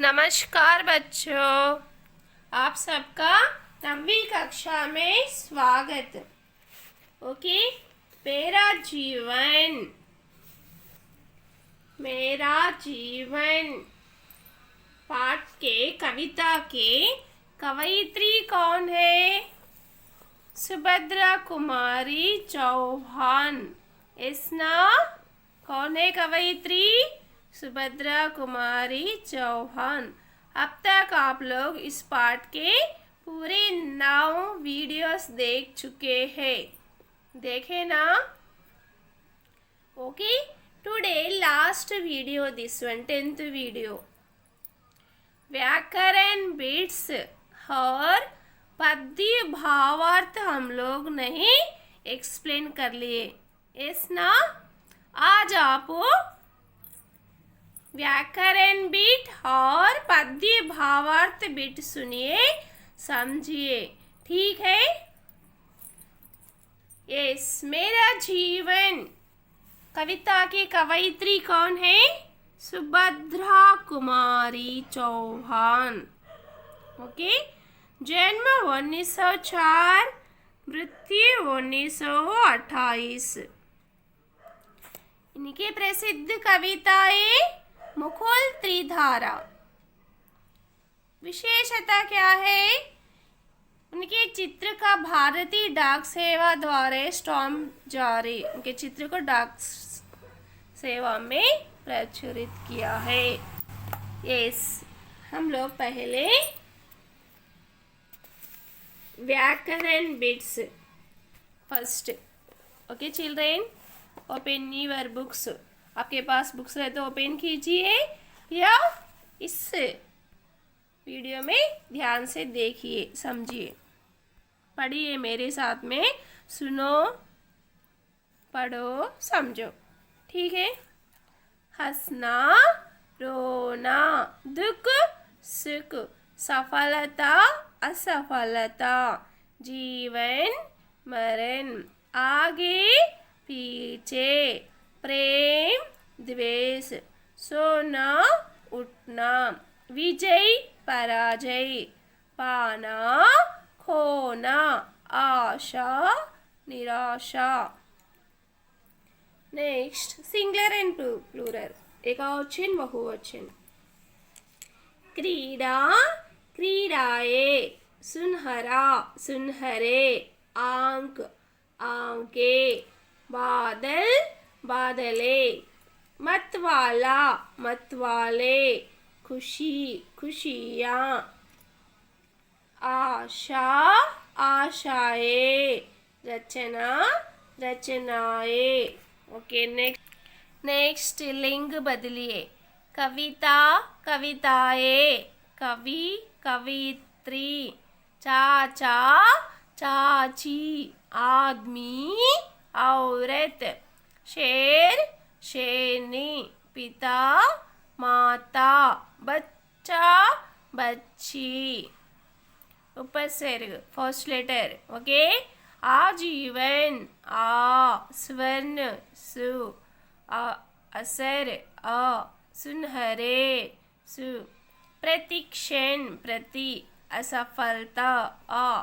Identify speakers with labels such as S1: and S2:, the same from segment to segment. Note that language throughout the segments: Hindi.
S1: नमस्कार बच्चों, आप सबका 9वीं कक्षा में स्वागत। ओके, मेरा जीवन पाठ के कविता के कवयित्री कौन है? सुभद्रा कुमारी चौहान। इसना कौन है कवयित्री? सुभद्रा कुमारी चौहान। अब तक आप लोग इस पाठ के पूरे 9 वीडियोस देख चुके हैं, देखे ना? Okay, today last video, this one 10th video. व्याकरण बिट्स और पद्य भावार्थ हम लोग नहीं एक्सप्लेन कर लिए, यस ना? आज आप व्याकरण बिट और पद्य भावार्थ बिट सुनिए, समझिए, ठीक है? यस, मेरा जीवन कविता की कवयित्री कौन है? सुभद्रा कुमारी चौहान। ओके, जन्म 1904, मृत्यु 1928। इनके प्रसिद्ध कविताएं मुकुल त्रिधारा। विशेषता क्या है? उनके चित्र का भारतीय डाक सेवा द्वारा स्टाम्प जारी, उनके चित्र को डाक सेवा में प्रचुरित किया है। यस, हम लोग पहले व्याकरण bits first. Okay children, open your books. आपके पास बुक्स रहे तो ओपन कीजिए या इस वीडियो में ध्यान से देखिए, समझिए, पढ़िए मेरे साथ में, सुनो, पढ़ो, समझो, ठीक है? हंसना, रोना, दुख सुख, सफलता असफलता, जीवन मरण, आगे पीछे, प्रेम द्वेष, सोना उठना, विजय पराजय, पाना खोना, आशा निराशा। नेक्स्ट, सिंगुलर एंड प्लूरल, एकवचन बहुवचन। क्रीडा क्रीडाए, सुनहरा सुनहरे, आंक आंके, बादल बादले, मतवाला मतवाले, खुशी खुशियाँ, आशा आशाएं, रचना रचनाएं। ओके, नेक्स्ट लिंग बदलिए। कविता कविताएं, कवि कवित्री, चाचा चाची, आदमी औरत, शेर शेरनी, पिता माता, बच्चा बच्ची। उपसर्ग फर्स्ट लेटर। ओके, आजीवन आ, स्वर्ण सु, असर अ, सुनहरे सु, प्रतिक्षण प्रति, असफलता अ।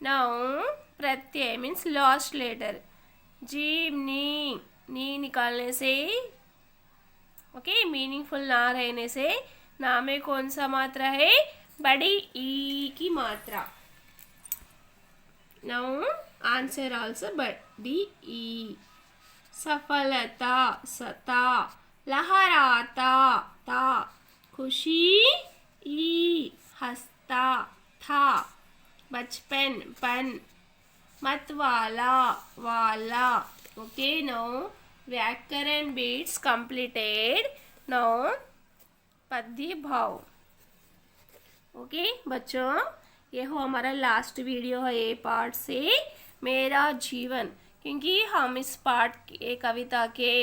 S1: नाउ प्रत्यय मीन्स लास्ट लेटर। जीव नी निकालने से, ओके, मीनिंगफुल ना रहने से ना में कौन सा मात्रा है? बड़ी ई की मात्रा। नाउ आंसर आल्सो बड़ी ई। सफलता सता, लहराता ता, खुशी ई, हंसता था, बचपन पन, मतवाला वाला। ओके, नाउ व्याकरण बिट्स कंप्लीटेड। नाउ पद्य भाव। ओके बच्चों, ये हो हमारा लास्ट वीडियो है ये पार्ट से, मेरा जीवन, क्योंकि हम इस पार्ट के कविता के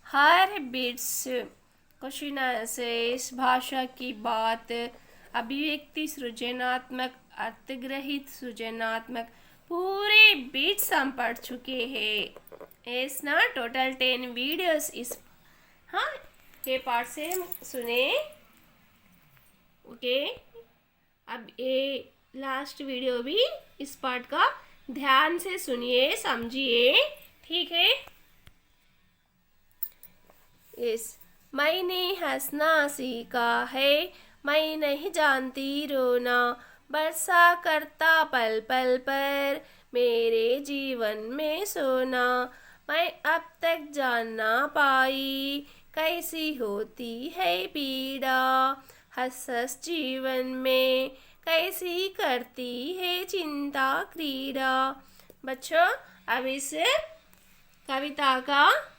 S1: हर बिट्स, क्वेश्चन आंसर्स, भाषा की बात, अभिव्यक्ति, सृजनात्मक, अर्थग्रहित, सृजनात्मक, पूरे बिट्स हम पढ़ चुके हैं। इस ना टोटल 10 वीडियोस इस, हाँ, ये पार्ट से सुने। ओके, अब ये लास्ट वीडियो भी इस पार्ट का ध्यान से सुनिए, समझिए, ठीक है। यस, मैंने हंसना सीखा है, मैं नहीं जानती रोना, बरसा करता पल पल पर मेरे जीवन में सोना। मैं अब तक जान ना पाई कैसी होती है पीड़ा, हंस हंस जीवन में कैसी करती है चिंता क्रीड़ा। बच्चों, अब इस कविता का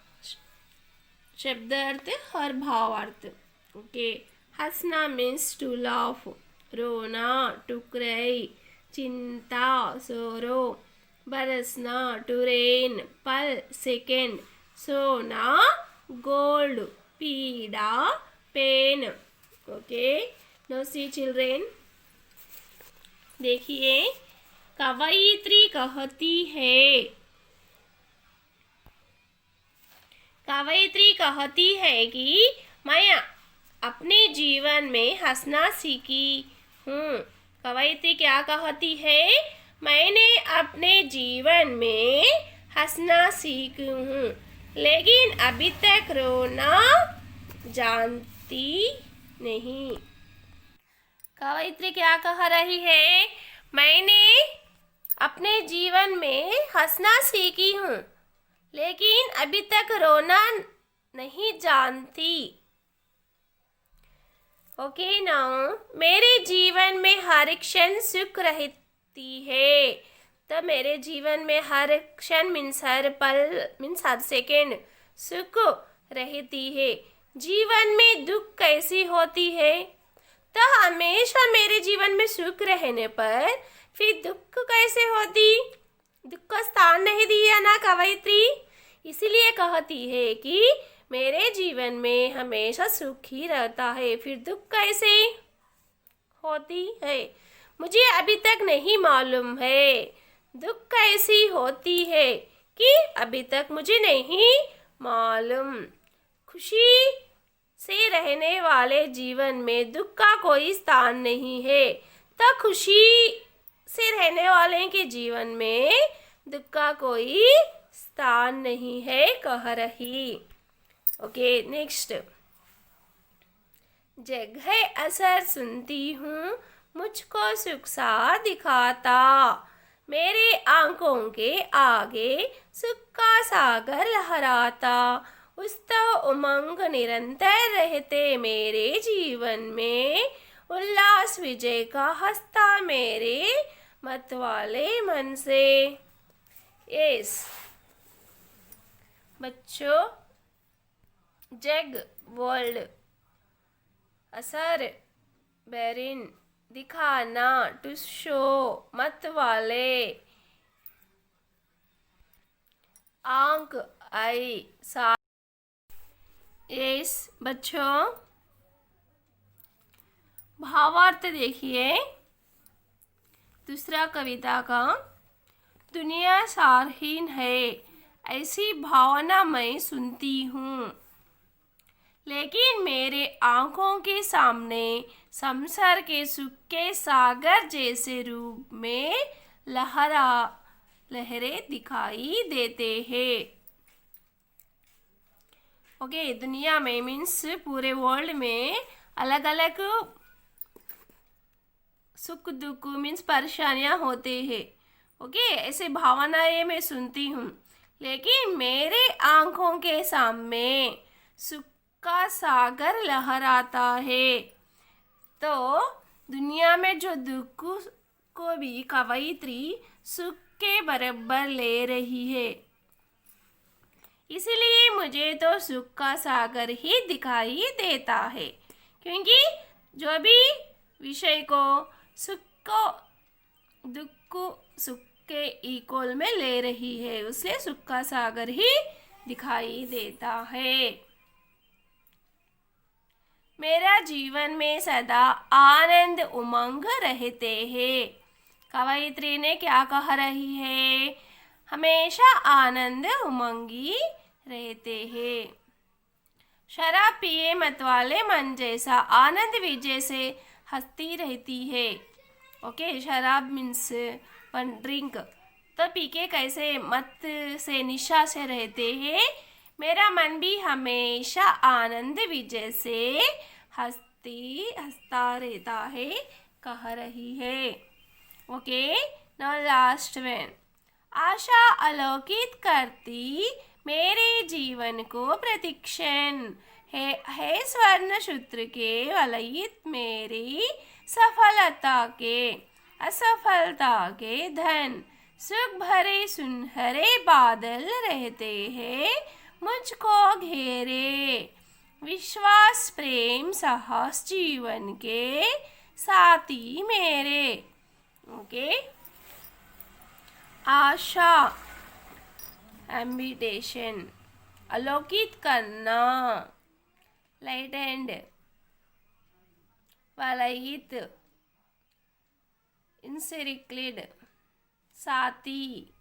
S1: शब्दार्थ और भावार्थ। ओके, हंसना मीन्स टू लाफ, रोना टू क्राई, चिंता सोरो, बरसना टू रेन, पल सेकेंड, सोना गोल्ड, पीड़ा पेन। ओके, नो सी चिल्ड्रेन, देखिए कवयित्री कहती है, कवयित्री कहती है कि मैं अपने जीवन में हंसना सीखी हूँ। कवयित्री क्या कहती है? मैंने अपने जीवन में हंसना सीखी हूँ, लेकिन अभी तक रोना जानती नहीं। कवयित्री क्या कह रही है? मैंने अपने जीवन में हंसना सीखी हूँ, लेकिन अभी तक रोना नहीं जानती। ओके नाउ, मेरे जीवन में हर क्षण सुख रहती है। तो मेरे जीवन में हर क्षण मीन्स हर पल मीन्स हर सेकेंड सुख रहती है। जीवन में दुख कैसी होती है? तो हमेशा मेरे जीवन में सुख रहने पर फिर दुख कैसे होती? दुख का स्थान नहीं दिया ना कवयित्री, इसीलिए कहती है कि मेरे जीवन में हमेशा सुख ही रहता है, फिर दुख कैसे होती है मुझे अभी तक नहीं मालूम है। दुख कैसी होती है कि अभी तक मुझे नहीं मालूम। खुशी से रहने वाले जीवन में दुख का कोई स्थान नहीं है, तो खुशी से रहने वाले के जीवन में दुख का कोई स्थान नहीं है कह रही। ओके, नेक्स्ट, जगह असर सुनती हूँ मुझको सुख सा दिखाता, मेरे आंखों के आगे सुख का सागर लहराता, उस तो उमंग निरंतर रहते मेरे जीवन में, उल्लास विजय का हंसता मेरे मत वाले मन से। यस बच्चों, जग वर्ल्ड, असर बेरिन, दिखाना टू शो, मत वाले, आंख आई सा। यस बच्चों, भावार्थ देखिए दूसरा कविता का। दुनिया सारहीन है ऐसी भावना मैं सुनती हूँ, लेकिन मेरे आँखों के सामने संसार के सुख के सागर जैसे रूप में लहरें दिखाई देते हैं। ओके, दुनिया में मीन्स पूरे वर्ल्ड में अलग अलग सुख दुख मीन्स परेशानियाँ होते हैं। ओके, ऐसे भावनाएं मैं सुनती हूँ, लेकिन मेरे आँखों के सामने सुख का सागर लहराता है। तो दुनिया में जो दुख को भी कवयित्री सुख के बराबर ले रही है, इसलिए मुझे तो सुख का सागर ही दिखाई देता है, क्योंकि जो भी विषय को सुख को दुख को सुख के इक्वल में ले रही है, उसे सुख का सागर ही दिखाई देता है। मेरा जीवन में सदा आनंद उमंग रहते हैं। कवयित्री ने क्या कह रही है? हमेशा आनंद उमंगी रहते हैं। शराब पिए मत वाले मन जैसा आनंद विजय से हंसती रहती है। ओके, शराब मीन्स वन ड्रिंक। तो पी के कैसे मत से निशा से रहते हैं। मेरा मन भी हमेशा आनंद विजय से हंसता रहता है, कह रही है। Okay, now last one. आशा अलौकित करती मेरे जीवन को प्रतिक्षण है स्वर्ण सूत्र के वलयित मेरी सफलता के असफलता के धन सुख भरे सुनहरे बादल रहते हैं मुझको घेरे। विश्वास प्रेम साहस जीवन के साथी मेरे। ओके, आशा एम्बिटेशन, अलौकित करना लाइट एंड वलयित इंसेरिक्लिड साथी।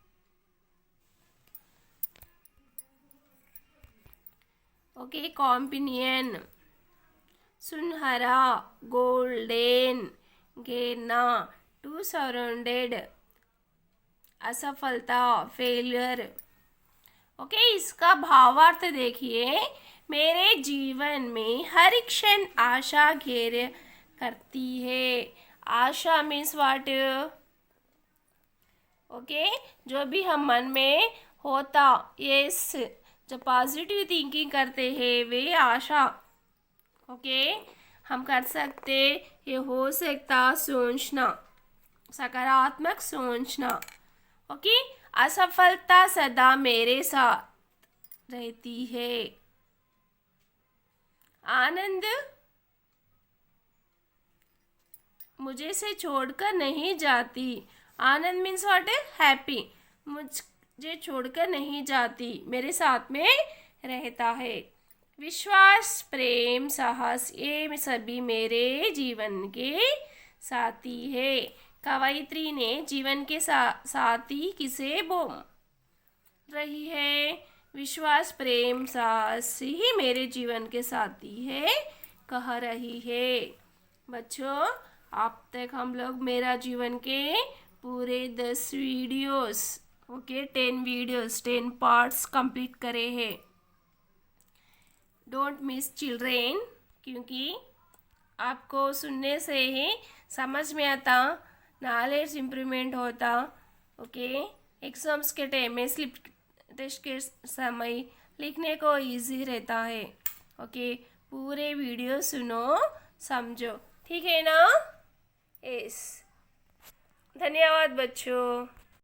S1: ओके, कॉम्पिनियन सुनहरा गोल्डन घेरना टू सराउंडेड असफलता फेलियर। ओके, इसका भावार्थ देखिए। मेरे जीवन में हर क्षण आशा घेर करती है। आशा मीन्स व्हाट? ओके, जो भी हम मन में होता, यस, जो पॉजिटिव थिंकिंग करते हैं वे आशा। ओके, हम कर सकते, ये हो सकता, सोचना, सकारात्मक सोचना। ओके, असफलता सदा मेरे साथ रहती है। आनंद मुझे से छोड़कर नहीं जाती। आनंद मीन्स व्हाट? हैप्पी। मुझे छोड़कर नहीं जाती, मेरे साथ में रहता है। विश्वास प्रेम साहस ये सभी मेरे जीवन के साथी है। कवयित्री ने जीवन के साथी किसे बोल रही है? विश्वास प्रेम साहस ही मेरे जीवन के साथी है, कह रही है। बच्चों, अब तक हम लोग मेरा जीवन के पूरे 10 videos, okay, 10 videos, 10 parts complete करे हैं। डोंट मिस चिल्ड्रेन, क्योंकि आपको सुनने से ही समझ में आता, नॉलेज इम्प्रूवमेंट होता। ओके, एग्जाम्स के टाइम में स्लिप टेस्ट के समय लिखने को इजी रहता है। ओके, पूरे वीडियो सुनो, समझो, ठीक है ना? यस, धन्यवाद बच्चों।